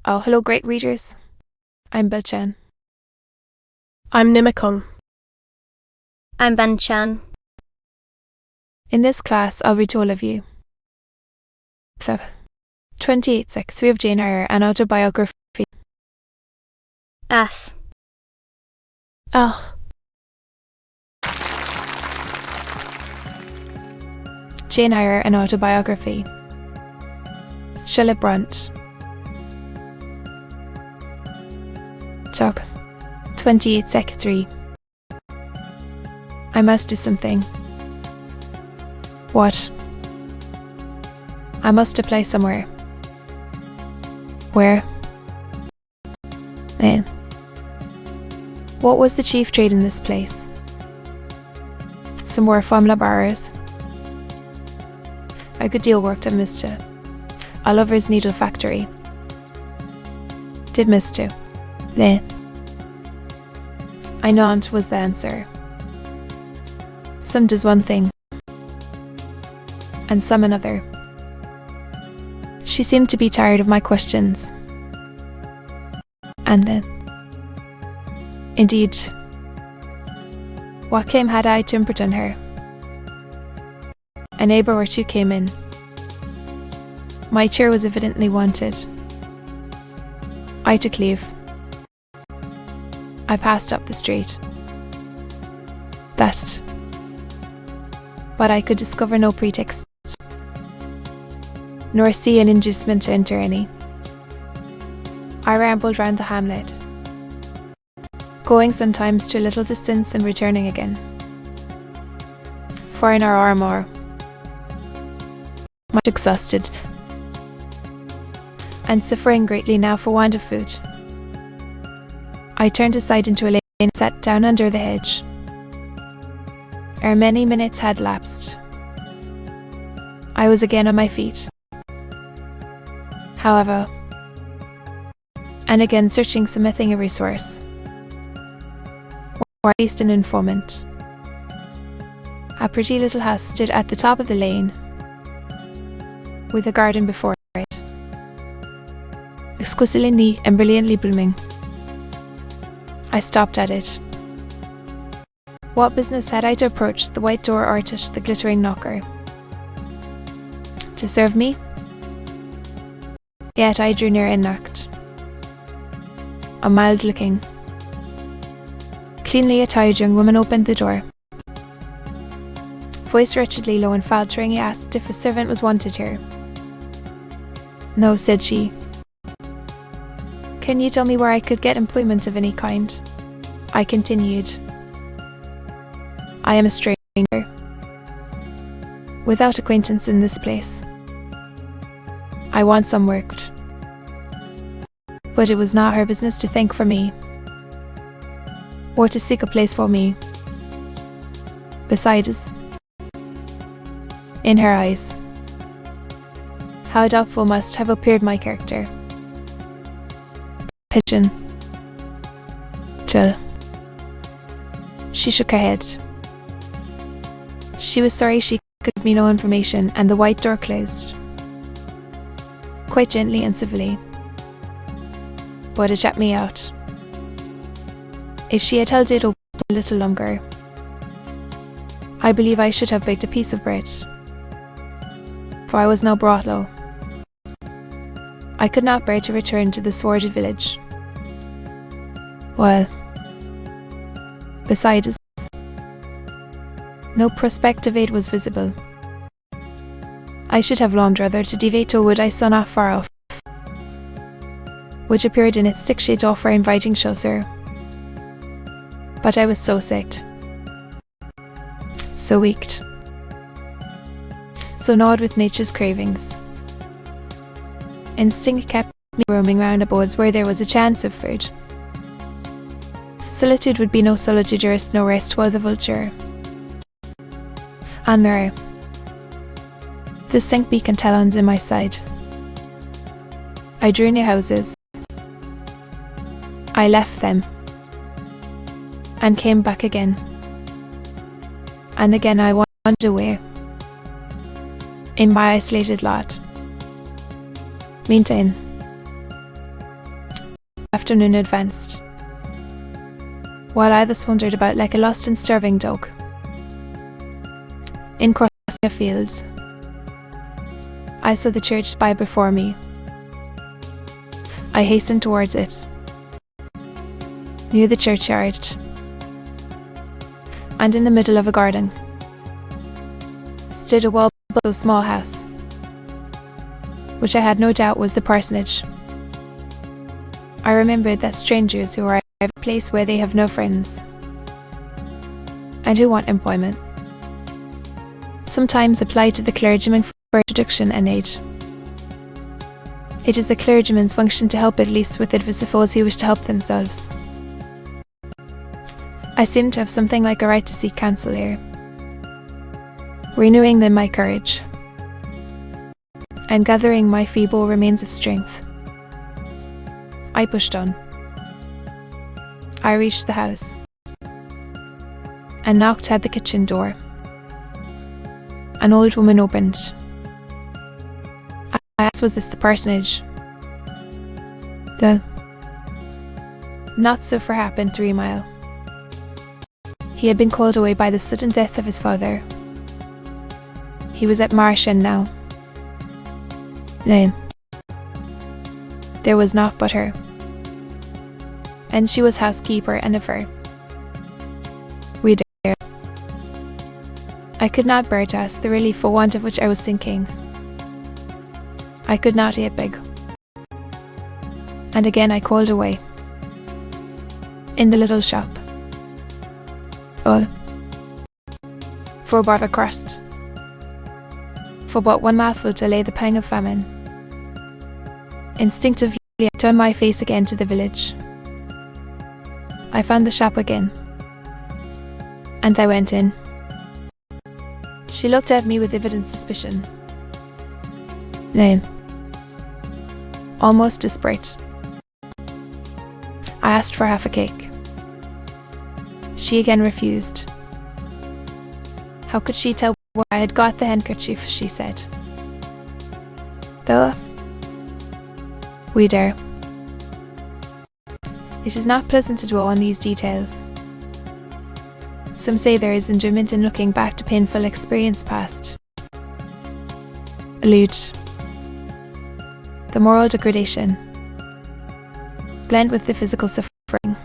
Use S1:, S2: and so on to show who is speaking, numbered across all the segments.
S1: Oh, hello, great readers. I'm Belchan.
S2: I'm Nimikung.
S3: I'm Banchan.
S1: In this class, I'll read to all of you the 28th Sec 3 of Jane Eyre, an autobiography.
S3: As.
S1: Oh. Jane Eyre, an autobiography. Charlotte Brontë. Chap. 28 Sec 3. I must do something. What? I must apply somewhere. Where? What was the chief trade in this place? Some more formula bars. A good deal worked at Mr. Oliver's needle factory. Did Mr. Then. I know't was the answer. Some does one thing, and some another. She seemed to be tired of my questions. And then, indeed, what came had I to importune her? A neighbour or two came in. My chair was evidently wanted. I took leave. I passed up the street. But I could discover no pretext, nor see an inducement to enter any. I rambled round the hamlet, going sometimes to a little distance and returning again. For an hour or more, much exhausted, and suffering greatly now for want of food, I turned aside into a lane and sat down under the hedge. Ere many minutes had lapsed, I was again on my feet. However, and again searching something, a resource, or at least an informant. A pretty little house stood at the top of the lane, with a garden before it, exquisitely neat and brilliantly blooming. I stopped at it. What business had I to approach the white door or touch the glittering knocker? To serve me? Yet I drew near and knocked. A mild-looking, cleanly attired young woman opened the door. Voice wretchedly low and faltering, he asked if a servant was wanted here. No, said she. Can you tell me where I could get employment of any kind? I continued. I am a stranger, without acquaintance in this place. I want some worked. But it was not her business to think for me, or to seek a place for me. Besides, in her eyes, how doubtful must have appeared my character. Pigeon. Jill. She shook her head. She was sorry she could give me no information, and the white door closed, quite gently and civilly. But it shut me out. If she had held it open a little longer, I believe I should have baked a piece of bread, for I was now brought low. I could not bear to return to the sordid village. Well, besides, no prospect of aid was visible. I should have longed rather to deviate to a wood I saw not far off, which appeared in its thick shade to offer inviting shelter. But I was so sick, so weak, so gnawed with nature's cravings. Instinct kept me roaming round abodes where there was a chance of food. Solitude would be no solitude, rest no rest, while the vulture and mirror, the sink beak and talons in my side. I drew near houses. I left them, and came back again. And again I wandered away, in my isolated lot. Meantime, afternoon advanced, while I thus wandered about like a lost and starving dog. In crossing a field, I saw the church spire before me. I hastened towards it. Near the churchyard, and in the middle of a garden, stood a well-built small house, which I had no doubt was the parsonage. I remembered that strangers who arrive at a place where they have no friends, and who want employment, sometimes apply to the clergyman for introduction and aid. It is the clergyman's function to help at least with it, suppose he wish to help themselves. I seemed to have something like a right to seek counsel here, renewing then my courage, and gathering my feeble remains of strength. I pushed on. I reached the house, and knocked at the kitchen door. An old woman opened. I asked, was this the parsonage? Not so for happened 3 mile. He had been called away by the sudden death of his father. He was at Marshen now. No, there was naught but her, and she was housekeeper and of her. We dare. I could not bear to ask the relief for want of which I was sinking. I could not yet beg. And again I called away. In the little shop. Oh, for a bar of a crust, for but one mouthful to allay the pang of famine. Instinctively I turned my face again to the village. I found the shop again, and I went in. She looked at me with evident suspicion. Nay, almost desperate. I asked for half a cake. She again refused. How could she tell where I had got the handkerchief, she said. Though, we dare. It is not pleasant to dwell on these details. Some say there is enjoyment in looking back to painful experience past. Aloud. The moral degradation, blent with the physical suffering,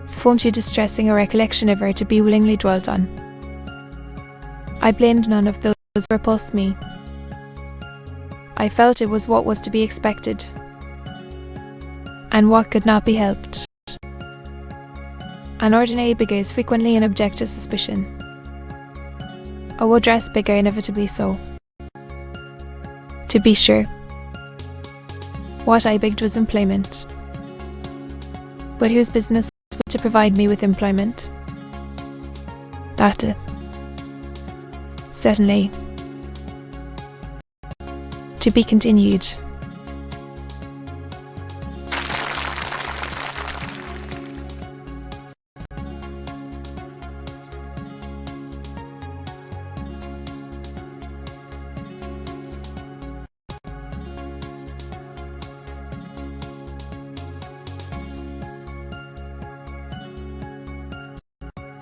S1: formed too distressing a recollection of her to be willingly dwelt on. I blamed none of those who repulsed me. I felt it was what was to be expected, and what could not be helped. An ordinary beggar is frequently an object of suspicion. A well-dressed beggar inevitably so. To be sure, what I begged was employment. But whose business was it to provide me with employment? That certainly. To be continued.